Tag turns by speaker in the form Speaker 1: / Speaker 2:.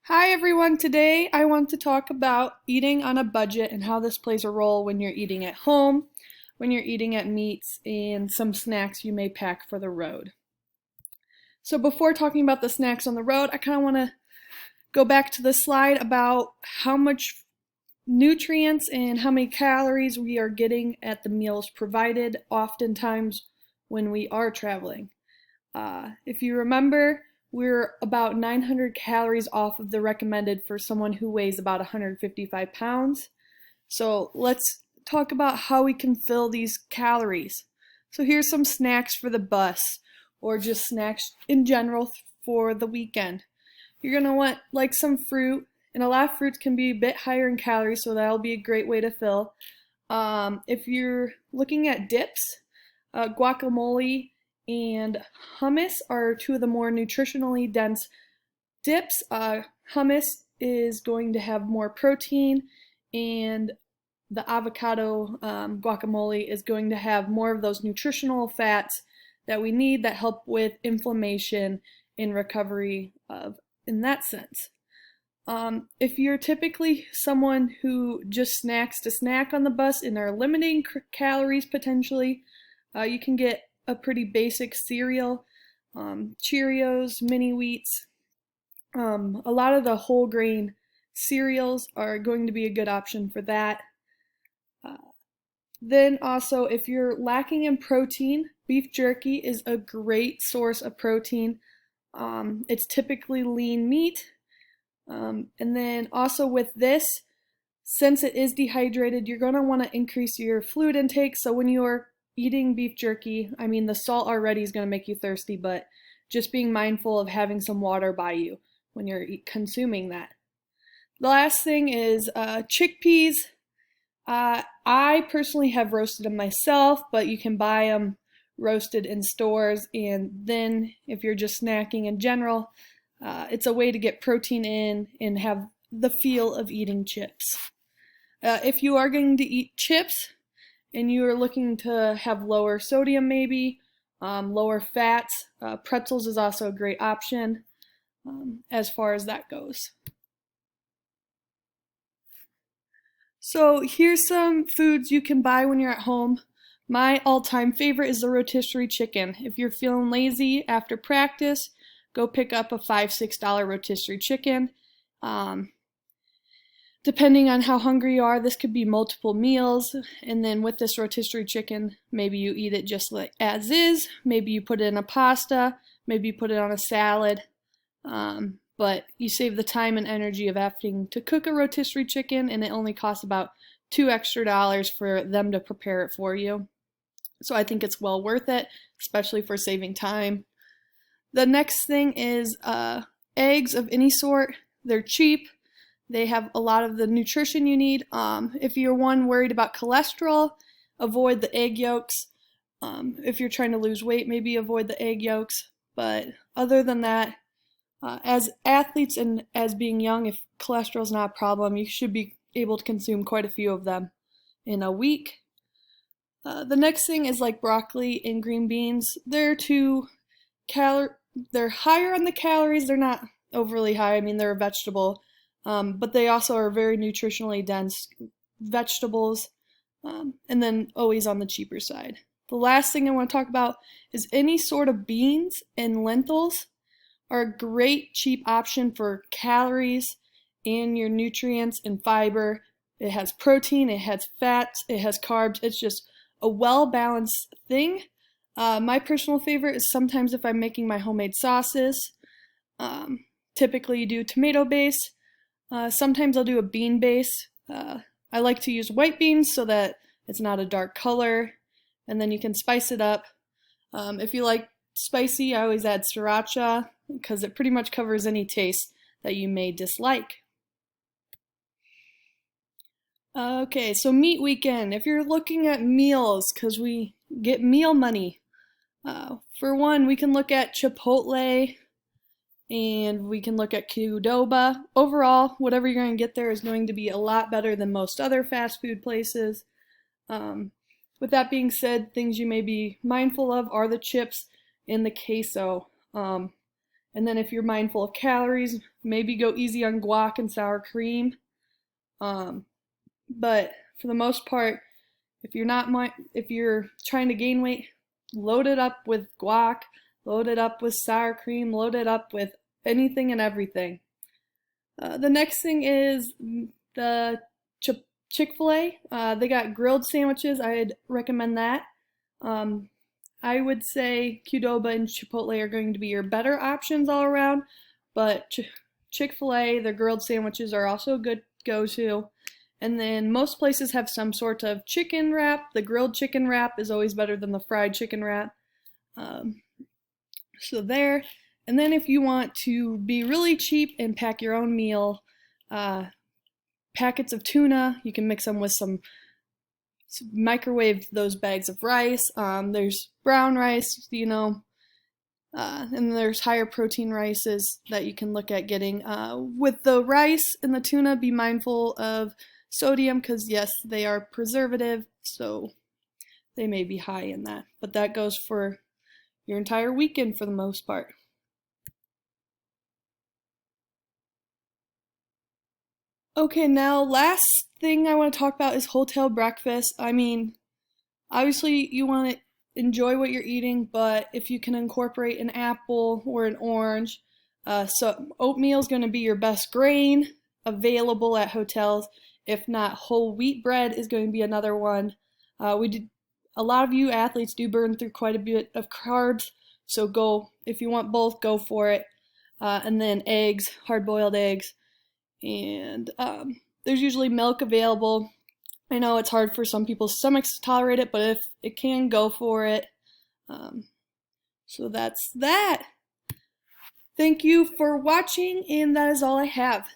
Speaker 1: Hi everyone, today I want to talk about eating on a budget and how this plays a role when you're eating at home, when you're eating at meets, and some snacks you may pack for the road. So before talking about the snacks on the road, I kind of want to go back to the slide about how much nutrients and how many calories we are getting at the meals provided oftentimes when we are traveling. If you remember, we're about 900 calories off of the recommended for someone who weighs about 155 pounds. So let's talk about how we can fill these calories. So here's some snacks for the bus or just snacks in general for the weekend. You're going to want like some fruit, and a lot of fruits can be a bit higher in calories, so that'll be a great way to fill. If you're looking at dips, guacamole and hummus are two of the more nutritionally dense dips. Hummus is going to have more protein, and the avocado guacamole is going to have more of those nutritional fats that we need that help with inflammation and recovery in that sense. If you're typically someone who just snacks to snack on the bus and are limiting calories potentially, you can get a pretty basic cereal, Cheerios, mini wheats. A lot of the whole grain cereals are going to be a good option for that. Uh, then also, if you're lacking in protein, beef jerky is a great source of protein. It's typically lean meat. And then also with this, since it is dehydrated, you're going to want to increase your fluid intake. So when you're eating beef jerky, I mean, the salt already is going to make you thirsty, but just being mindful of having some water by you when you're consuming that. The last thing is chickpeas. I personally have roasted them myself, but you can buy them roasted in stores. And then if you're just snacking in general, it's a way to get protein in and have the feel of eating chips. If you are going to eat chips and you are looking to have lower sodium maybe, lower fats, pretzels is also a great option as far as that goes. So here's some foods you can buy when you're at home. My all-time favorite is the rotisserie chicken. If you're feeling lazy after practice, go pick up a $5, $6 rotisserie chicken. Depending on how hungry you are, this could be multiple meals. And then with this rotisserie chicken, maybe you eat it just like as is. Maybe you put it in a pasta. Maybe you put it on a salad. But you save the time and energy of having to cook a rotisserie chicken, and it only costs about $2 extra for them to prepare it for you. So I think it's well worth it, especially for saving time. The next thing is eggs of any sort. They're cheap. They have a lot of the nutrition you need. If you're one worried about cholesterol, avoid the egg yolks. If you're trying to lose weight, maybe avoid the egg yolks. But other than that, as athletes and as being young, if cholesterol is not a problem, you should be able to consume quite a few of them in a week. The next thing is like broccoli and green beans. They're higher on the calories. They're not overly high. I mean, they're a vegetable, but they also are very nutritionally dense vegetables, and then always on the cheaper side. The last thing I want to talk about is any sort of beans and lentils are a great cheap option for calories and your nutrients and fiber. It has protein, it has fats, it has carbs. It's just a well-balanced thing. My personal favorite is sometimes if I'm making my homemade sauces. Typically you do tomato base. Sometimes I'll do a bean base. I like to use white beans so that it's not a dark color, and then you can spice it up. If you like spicy, I always add sriracha because it pretty much covers any taste that you may dislike. Okay, so meat weekend. If you're looking at meals, because we get meal money, for one, we can look at Chipotle and we can look at Qdoba. Overall, whatever you're going to get there is going to be a lot better than most other fast food places. With that being said, things you may be mindful of are the chips and the queso. And then if you're mindful of calories, maybe go easy on guac and sour cream. But for the most part, if you're trying to gain weight, load it up with guac, load it up with sour cream, load it up with anything and everything. The next thing is the Chick-fil-A. They got grilled sandwiches. I'd recommend that. Um, I would say Qdoba and Chipotle are going to be your better options all around, but Chick-fil-A, their grilled sandwiches are also a good go-to. And then most places have some sort of chicken wrap. The grilled chicken wrap is always better than the fried chicken wrap. So there. And then if you want to be really cheap and pack your own meal, packets of tuna, you can mix them with some microwave those bags of rice. There's brown rice, and there's higher protein rices that you can look at getting. With the rice and the tuna, be mindful of sodium because, yes, they are preservative, so they may be high in that. But that goes for your entire weekend for the most part. Okay, now last thing I want to talk about is hotel breakfast. I mean, obviously you want to enjoy what you're eating, but if you can incorporate an apple or an orange, so oatmeal is going to be your best grain available at hotels. If not, whole wheat bread is going to be another one. A lot of you athletes do burn through quite a bit of carbs, so if you want both, go for it. And then eggs, hard-boiled eggs, and there's usually milk available. I know it's hard for some people's stomachs to tolerate it, but if it can, go for it. So that's that. Thank you for watching, and that is all I have.